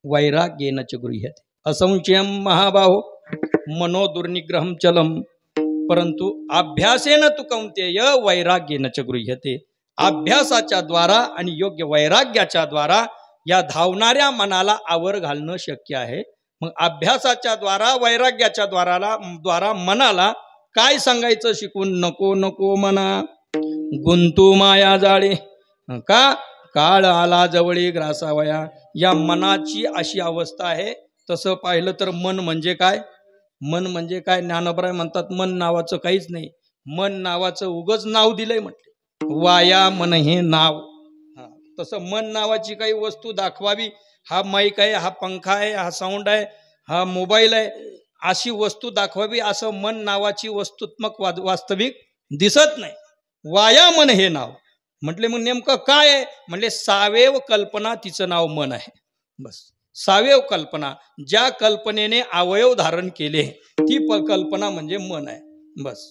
वैराग्येन च गृह्यते असंशयम महाबाहो मनो दुर्निग्रहम चलम. परंतु अभ्यासेन तु कौंतेय वैराग्येन च गृह्यते. अभ्यासाच्या द्वारा आणि योग्य वैराग्याच्या द्वारा या धावणाऱ्या मनाला आवर घालणं शक्य आहे. मग अभ्यासाच्या द्वारा वैराग्याच्या द्वारा मनाला काय सांगायचं शिकून? नको नको मना गुंतू माया जाळे, का काळ आला जवळी ग्रासावया. या मनाची अशी अवस्था आहे. तसं पाहिलं तर मन म्हणजे काय? मन म्हणजे काय? ज्ञानोबराय म्हणतात मन नावाचं काहीच नाही. मन नावाचं उगच नाव दिलंय म्हटले, वाया मन हे नाव. तसं मन नावाची काही वस्तू दाखवावी, हा माईक आहे, हा पंखा आहे, हा साऊंड आहे, हा मोबाईल आहे, अशी वस्तू दाखवावी, असं मन नावाची वस्तुत्मक वास्तविक दिसत नाही. वाया मन हे नाव म्हटले. मग नेमकं काय आहे? म्हणले सावेव कल्पना, तिचं नाव मन आहे. बस सावेव कल्पना, ज्या कल्पनेने अवयव धारण केले ती कल्पना म्हणजे मन आहे. बस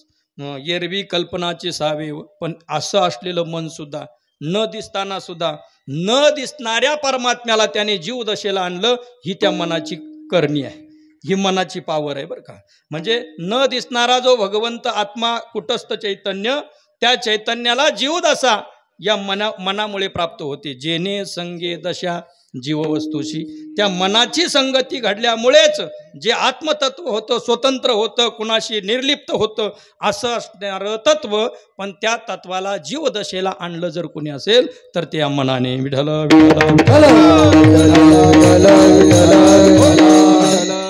एरवी कल्पनाचे सावेव. पण असं असलेलं मन सुद्धा न दिसताना सुद्धा न दिसणाऱ्या परमात्म्याला त्याने जीव दशेला आणलं. ही त्या मनाची करणी आहे, ही मनाची पावर आहे बरं का. म्हणजे न दिसणारा जो भगवंत आत्मा कुटस्थ चैतन्य, त्या चैतन्याला जीव दशा या मनामुळे प्राप्त होते. जेने संगे दशा जीववस्तूशी, त्या मनाची संगती घडल्यामुळेच जे आत्मतत्व होतं, स्वतंत्र होतं, कुणाशी निर्लिप्त होतं असं असणारं तत्व, पण त्या तत्वाला जीवदशेला आणलं जर कोणी असेल तर त्या मनाने. विठ्ठल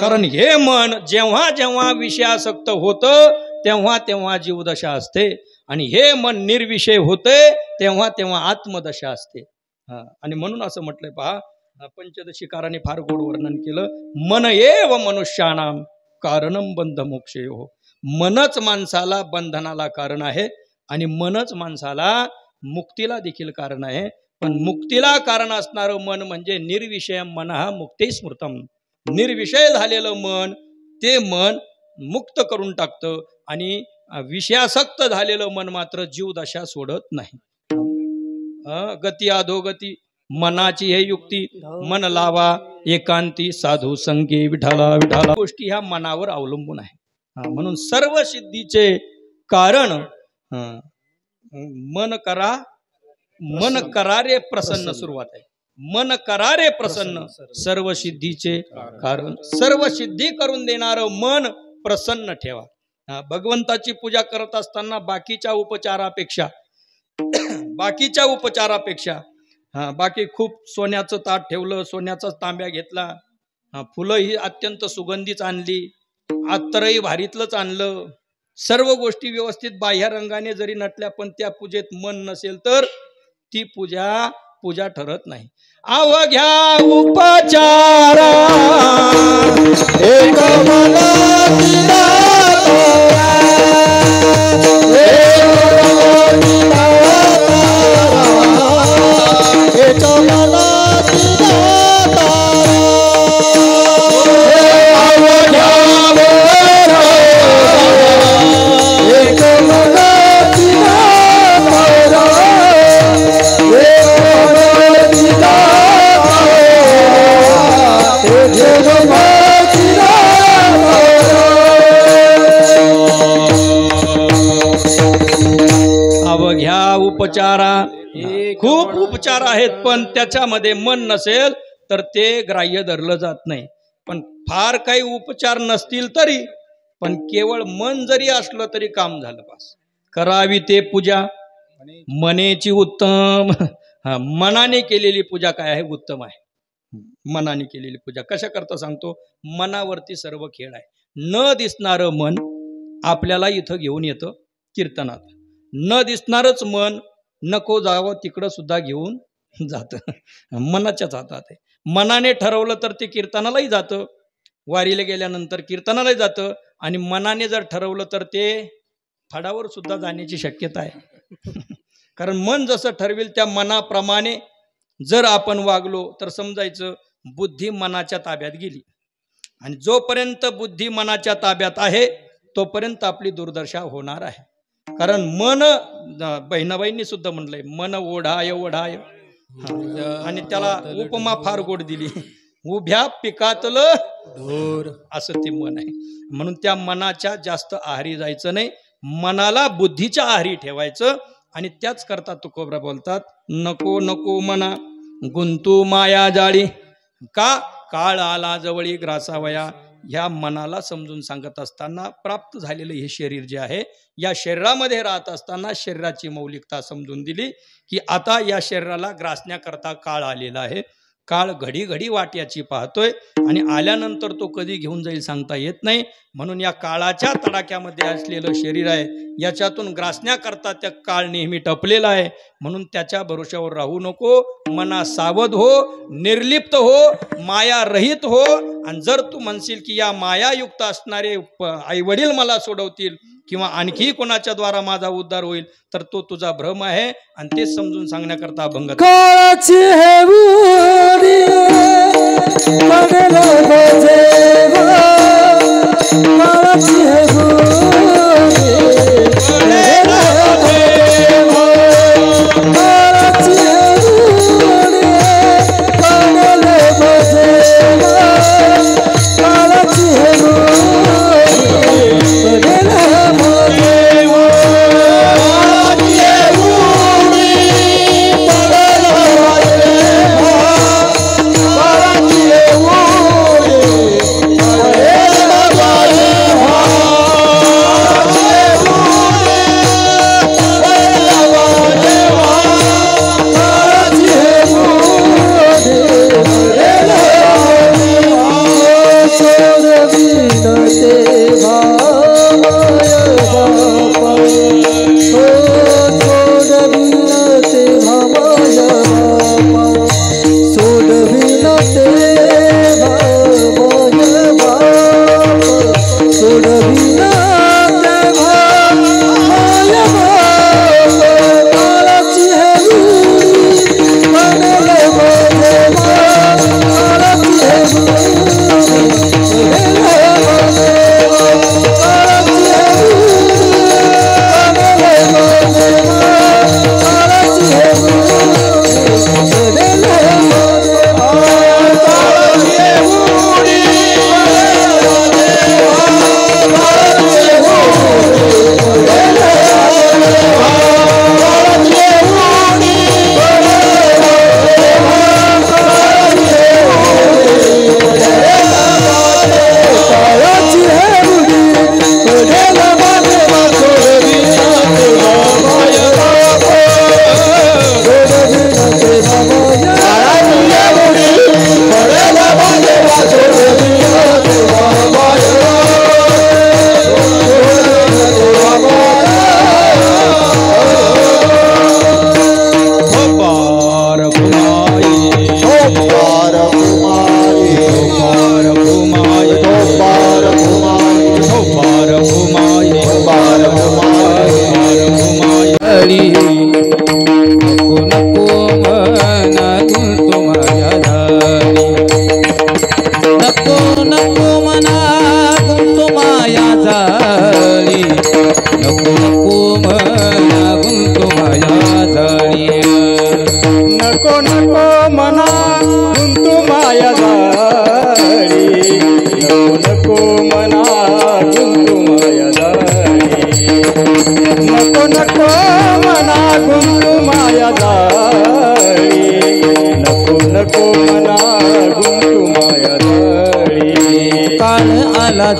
कारण हे मन जेव्हा जेव्हा विषयासक्त होतं तेव्हा तेव्हा जीवदशा असते, आणि हे मन निर्विषय होते तेव्हा तेव्हा आत्मदशा असते. आणि म्हणून असं म्हटलंय पहा, पंचदशीकाराने फार गोड वर्णन केलं. मन एव मनुष्यानाम कारणम बंध मोक्षयो. मनच माणसाला बंधनाला कारण आहे आणि मनच माणसाला मुक्तीला देखील कारण आहे. पण मुक्तीला कारण असणारं मन म्हणजे निर्विषयम मनः मुक्ती स्मृतम. निर्विषय झालेलं मन ते मन मुक्त करून टाकतं, आणि विषयासक्त झालेलं मन मात्र जीवदशा सोडत नाही. गती अधोगती मनाची हे युक्ती, मन लावा एकांती साधू संगे विठाला विठाला. गोष्टी ह्या मनावर अवलंबून आहे. म्हणून सर्व सिद्धीचे कारण मन करा, मन करा रे प्रसन्न. सुरुवात आहे मन करा रे प्रसन्न, सर्व सिद्धीचे कारण. सर्व सिद्धी करून देणारं मन प्रसन्न ठेवा. भगवंताची पूजा करत असताना बाकीच्या उपचारापेक्षा बाकी खूप सोन्याचं ताट ठेवलं, सोन्याचाच तांब्या घेतला, फुलं ही अत्यंत सुगंधीच आणली, अत्तरही भारीतलंच आणलं, सर्व गोष्टी व्यवस्थित बाह्य रंगाने जरी नटल्या पण त्या पूजेत मन नसेल तर ती पूजा ठरत नाही. अवघ्या उपचारा एक उपचारा. खूप उपचार आहेत पण त्याच्यामध्ये मन नसेल तर ते ग्राह्य धरलं जात नाही. पण फार काही उपचार नसतील तरी पण केवळ मन जरी असलं तरी काम झालं पास. करावी ते पूजा मनेची उत्तम. हा, मनाने केलेली पूजा काय आहे? उत्तम आहे. मनाने केलेली पूजा कशा करता सांगतो. मनावरती सर्व खेळ आहे. न दिसणारं मन आपल्याला इथं घेऊन येतं कीर्तनात. न दिसणारच मन नको जावं तिकडं सुद्धा घेऊन जातं. मनाच्याच हातात आहे. मनाने ठरवलं तर ते कीर्तनालाही जातं, वारीला गेल्यानंतर कीर्तनालाही जातं. आणि मनाने जर ठरवलं तर ते फडावर सुद्धा जाण्याची शक्यता आहे. कारण मन जसं ठरवेल त्या मनाप्रमाणे जर आपण वागलो तर समजायचं बुद्धी मनाच्या ताब्यात गेली. आणि जोपर्यंत बुद्धी मनाच्या ताब्यात आहे तोपर्यंत आपली दुर्दशा होणार आहे. कारण मन, बहिणाबाईंनी सुद्धा म्हटलंय मन ओढाय ओढाय. आणि त्याला उपमा फार गोड दिली. उभ्या पिकातलं ढोर असं ते मन आहे. म्हणून त्या मनाच्या जास्त आहारी जायचं नाही. मनाला बुद्धीच्या आहारी ठेवायचं. आणि त्याच करता तुकोबरा बोलतात नको नको मना गुंतू माया जाळी. का? काळ आला जवळी ग्रासावया. ह्या मनाला समजून सांगत असताना प्राप्त झालेलं हे शरीर जे आहे या शरीरामध्ये राहत असताना शरीराची मौलिकता समजून दिली की आता या शरीराला ग्रासण्याकरता काळ आलेला आहे. काळ घडी घडी वाट याची पाहतोय आणि आल्यानंतर तो कधी घेऊन जाईल सांगता येत नाही. म्हणून या काळाच्या तडाख्यामध्ये असलेलं शरीर आहे याच्यातून ग्रासण्याकरता त्या काळ नेहमी टपलेला आहे. म्हणून त्याच्या भरोश्यावर राहू नको. मना सावध हो, निर्लिप्त हो, माया रहित हो. आणि जर तू म्हणशील की या मायायुक्त असणारे आईवडील मला सोडवतील किंवा आणखी कोणाच्या द्वारा माझा उद्धार होईल तर तो तुझा भ्रम आहे. आणि तेच समजून सांगण्याकरता अभंग काळाची हे बुरी बघायला बजेवा. काळाची हे बुरी बघायला बजेवा. काळाची हे बुरी बघायला बजेवा. काळाची हे बुरी बघायला बजेवा.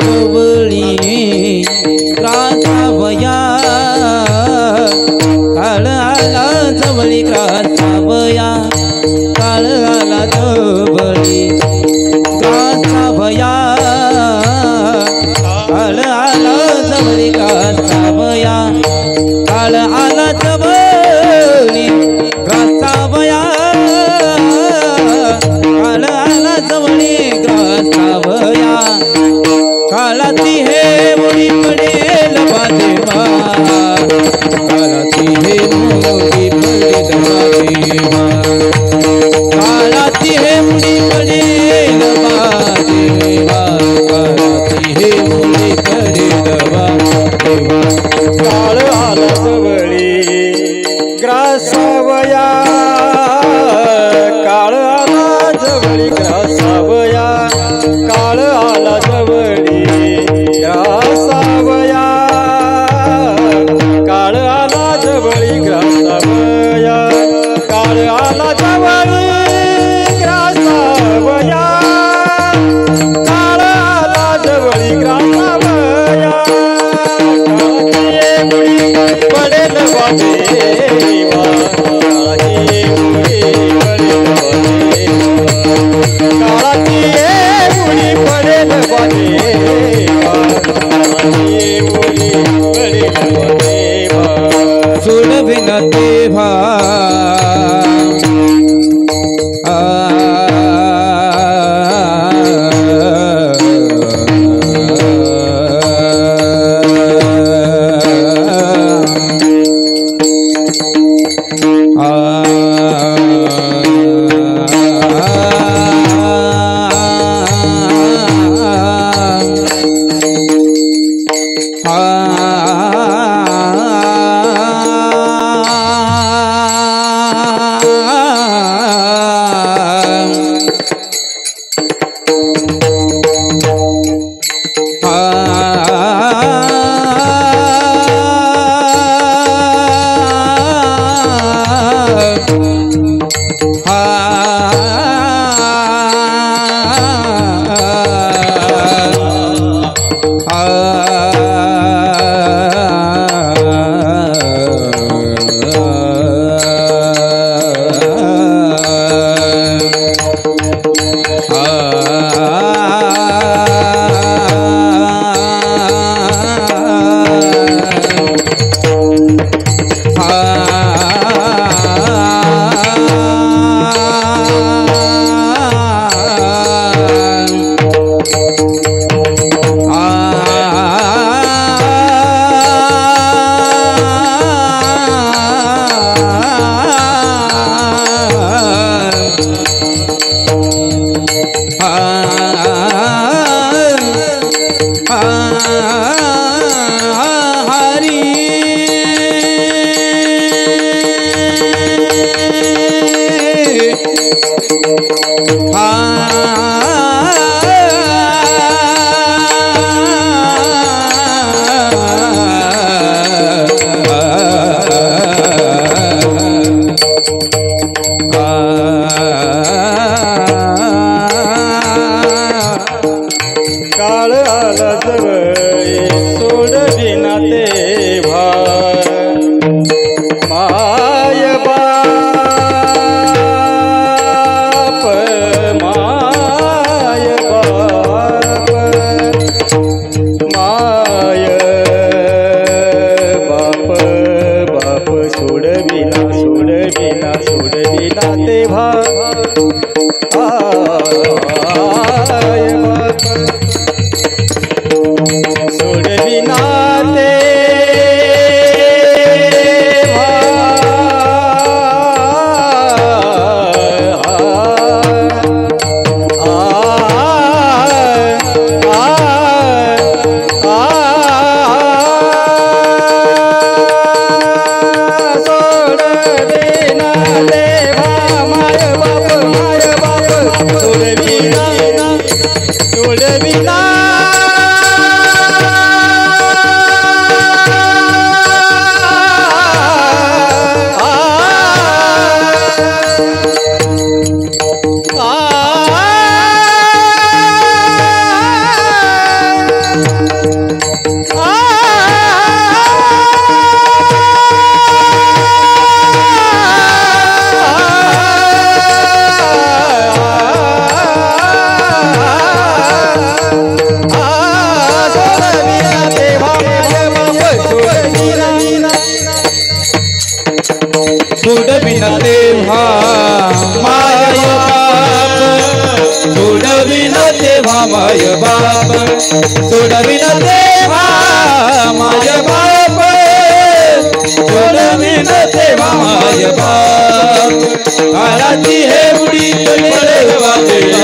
जवळी सोडविना सोडविना तेव्हा माय बाप सोडविना तेव्हा माय बाप सोडविना तेव्हा माय बाप सोडविना तेव्हा माय बाप काळाची हे उडी देवा देवा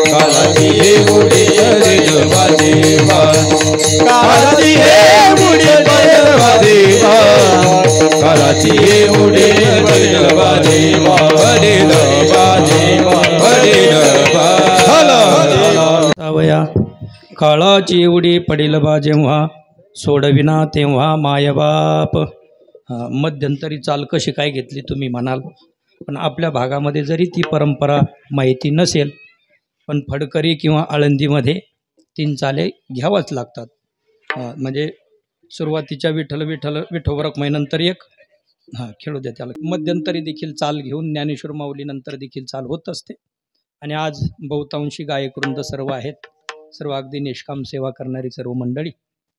काळाची हे उडी देवा देवा काळाची हे उडी देवा देवा काळाची हे उडी देवा देवा वया काळाची उडी पडेल बा जेव्हा सोडविना तेव्हा मायबाप. मध्यंतरी चाल कशी काय घेतली तुम्ही म्हणाल, पण आपल्या भागामध्ये जरी ती परंपरा माहिती नसेल पण फडकरी किंवा आळंदीमध्ये 3 चाले घ्यावाच लागतात. म्हणजे सुरुवातीच्या विठ्ठल विठ्ठल विठोबरक महिनंतर एक खेळू द्या त्याला. मध्यंतरी देखील चाल घेऊन ज्ञानेश्वर माऊलीनंतर देखील चाल होत असते. आणि आज बहुतांशी गायकवृंद सर्व आहेत, सर्व अगदी निष्काम सेवा करणारी सर्व मंडळी,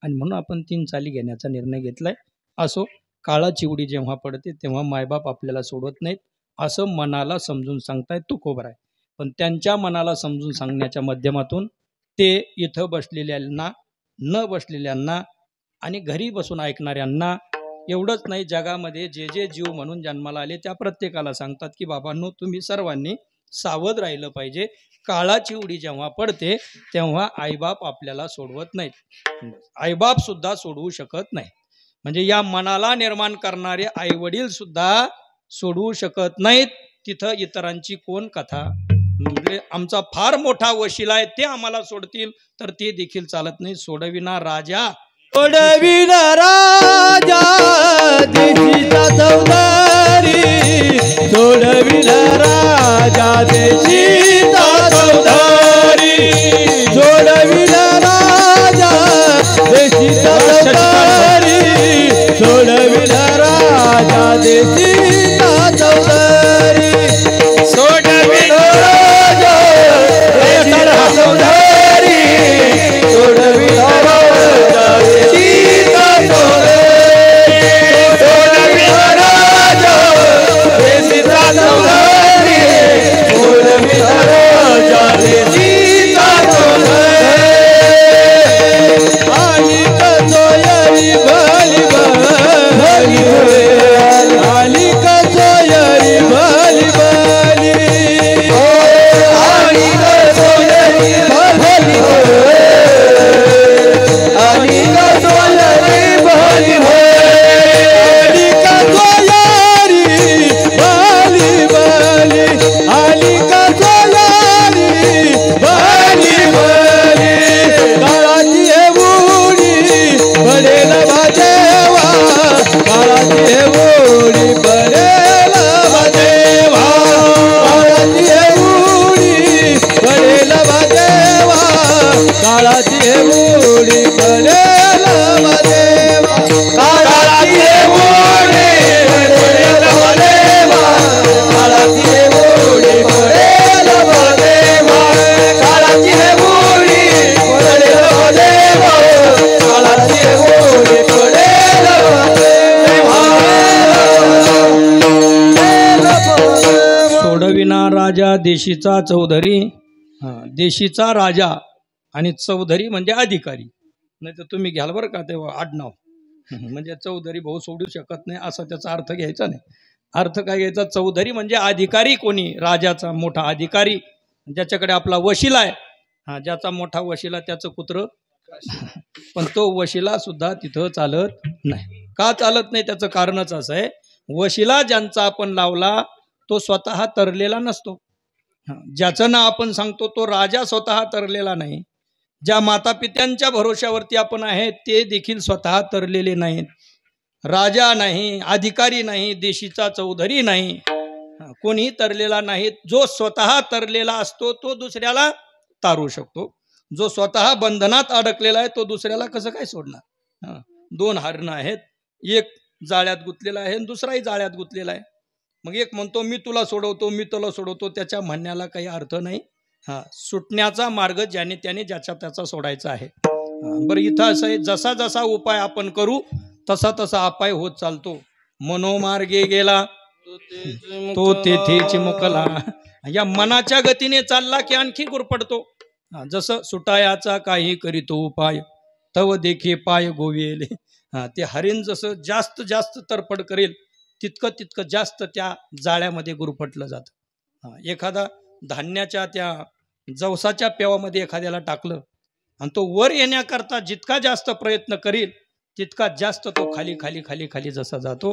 आणि म्हणून आपण 3 चाली घेण्याचा निर्णय घेतलाय. असो, काळाची उडी जेव्हा पडते तेव्हा मायबाप आपल्याला सोडवत नाहीत असं मनाला समजून सांगतायत तुकोबर आहे. पण त्यांच्या मनाला समजून सांगण्याच्या माध्यमातून ते इथं बसलेल्यांना, न बसलेल्यांना आणि घरी बसून ऐकणाऱ्यांना, एवढंच नाही जगामध्ये जे जे जीव म्हणून जन्माला आले त्या प्रत्येकाला सांगतात की बाबांनो, तुम्ही सर्वांनी सावध राहिलं पाहिजे. काळाची उडी जेव्हा पडते तेव्हा आईबाप आपल्याला सोडवत नाहीत, आईबाप सुद्धा सोडवू शकत नाही. म्हणजे या मनाला निर्माण करणारे आईवडील सुद्धा सोडवू शकत नाहीत. तिथं इतरांची कोण कथा. म्हणजे आमचा फार मोठा वशिला आहे ते आम्हाला सोडतील तर ते देखील चालत नाही. सोडविना राजा सोडविना राजा देशीचा चौधारी सोडविना राजा देशीचा चौधारी सोडविना राजा देशीचा चौधारी सोडविना राजा देशीचा चौधारी सोडविना राजा देशीचा चौधारी सोडविना राजा देशीचा चौधारी सोडविना राजा देशीचा चौधारी सोडविना राजा देशीचा चौधारी आली कसोयरी भली भली आली कसोयरी भली भली आली कसोयरी भली आली कसोयरी भली आली कसोयरी भली भली आली कसोयरी भली भली काळाची हे उडी पडेल बाजेवा काळाची हे उडी पडेल बाजेवा काळाची हे उडी पडेल बाजेवा काळाची हे उडी पडेल बाजेवा काळाची हे उडी पडेल बाजेवा काळाची हे उडी पडेल बाजेवा काळाची हे उडी पडेल बाजेवा काळाची हे उडी पडेल बाजेवा सोडविना राजा देशीचा चौधरी. देशीचा राजा आणि चौधरी म्हणजे अधिकारी. नाही तर तुम्ही घ्याल बरं का तेव्हा आडनाव, म्हणजे चौधरी भाऊ सोडू शकत नाही असा त्याचा अर्थ घ्यायचा नाही. अर्थ काय घ्यायचा, चौधरी म्हणजे अधिकारी कोणी, राजाचा मोठा अधिकारी, ज्याच्याकडे आपला वशिला आहे. ज्याचा मोठा वशिला त्याचं कुत्र, पण तो वशिला सुद्धा तिथं चालत नाही. का चालत नाही त्याचं कारणच असं आहे, वशिला ज्यांचा आपण लावला तो स्वतः तरलेला नसतो. ज्याचं नाव आपण सांगतो तो राजा स्वतः तरलेला नाही. ज्या मातापित्यांच्या भरोश्यावरती आपण आहे ते देखील स्वतः तरलेले नाहीत. राजा नाही, अधिकारी नाही, देशीचा चौधरी नाही, कोणी तरलेला नाही. जो स्वतः तरलेला असतो तो दुसऱ्याला तारू शकतो. जो स्वतः बंधनात अडकलेला आहे तो दुसऱ्याला कसं काय सोडणार. 2 हरणं आहेत, एक जाळ्यात गुंतलेला आहे आणि दुसराही जाळ्यात गुंतलेला आहे. मग एक म्हणतो मी तुला सोडवतो, मी तुला सोडवतो, त्याच्या म्हणण्याला काही अर्थ नाही. सुटण्याचा मार्ग ज्याने त्याने ज्याच्या त्याचा सोडायचा आहे. बरं, इथं असं आहे, जसा जसा उपाय आपण करू तसा तसा अपाय होत चालतो. मनोमार्गे गेला तो तेथेच मुकला. या मनाच्या गतीने चालला की आणखी गुरपडतो. जसं सुटायाचा काही करीतो उपाय तव देखे पाय गोविले. ते हरिण जसं जास्त जास्त तरपड करेल तितकं तितकं जास्त त्या जाळ्यामध्ये गुरफटलं जातं. एखादा धान्याच्या त्या जवसाच्या पेवामध्ये एखाद्याला टाकलं आणि तो वर येण्याकरता जितका जास्त प्रयत्न करेल तितका जास्त तो खाली खाली खाली खाली जसा जातो.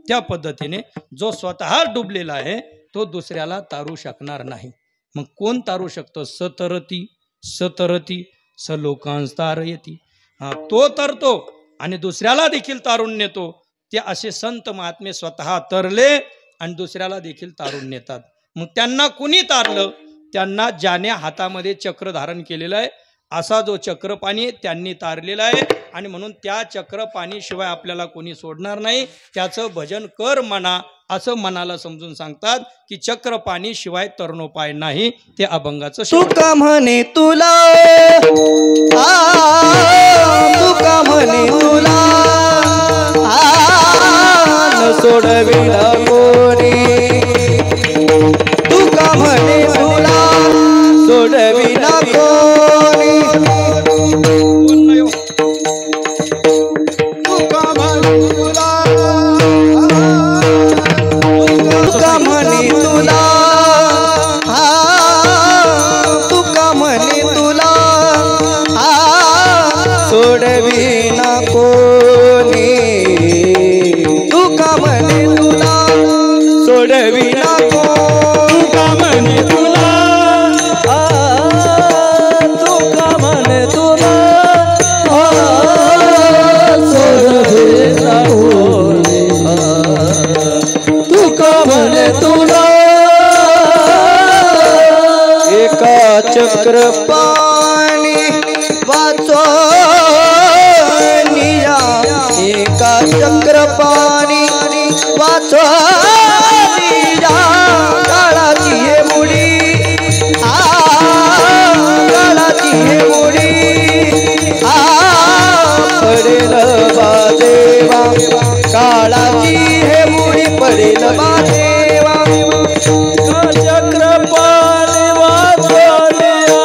त्या पद्धतीने जो स्वतः डुबलेला आहे तो दुसऱ्याला तारू शकणार नाही. मग कोण तारू शकतो? सतरती सतरती स लोकांस तारयती. तो तरतो आणि दुसऱ्याला देखील तारून नेतो. ते असे संत महात्मे स्वतः तरले आणि दुसऱ्याला देखील तारून नेतात. मग त्यांना कुणी तारलं? त्यांना ज्याने हातामध्ये चक्र धारण केलेलं आहे असा जो चक्रपाणी त्यांनी तारलेला आहे. आणि म्हणून त्या चक्रपाणी शिवाय आपल्याला कोणी सोडणार नाही. त्याचं भजन कर म्हणा असं मनाला समजून सांगतात की चक्रपाणी शिवाय तरणोपाय नाही. ते अभंगाचं तुका म्हणे तुला तुका म्हणे तुला सोडविला कोणी. तुका म्हणे तुला सोडविला कोणी. तुका म्हणे तुला तुका म्हणे तुला तुका म्हणे तुला सोडविना कोणी. तुका म्हणे तुला सोडविना कोणी. तुका म्हणे तुला तुका म्हणे तुला सोडविना कोणी. तुका म्हणे तुला एका चक्रपाणी वाचनिया. एका चक्रपाणी वाचनिया. काळाची हे मुडी काळाची हे मुडी पडेल बादेवा. काळाची हे मुडी पडेल बादेवा. चक्रपाणी वाचनिया.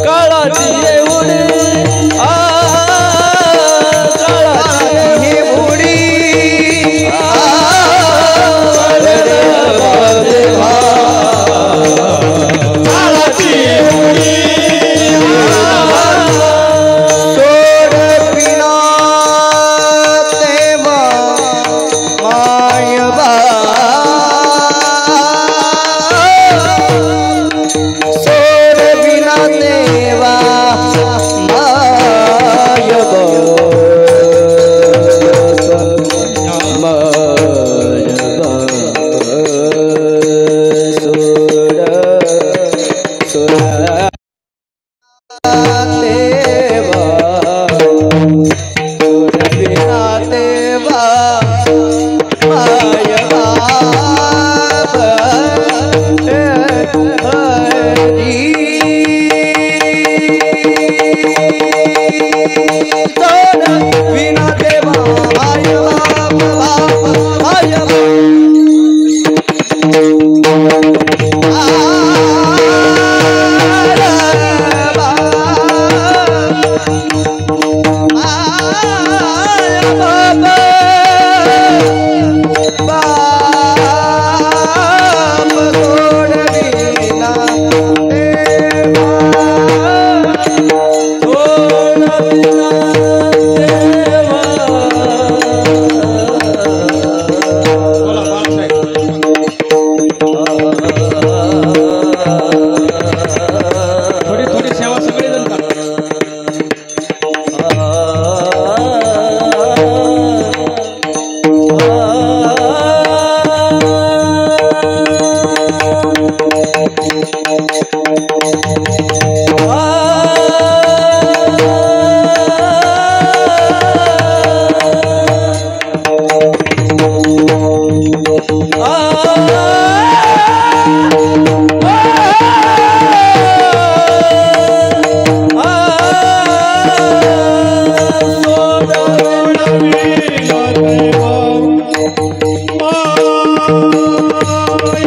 काळाची हे मुडी काळाची हे आ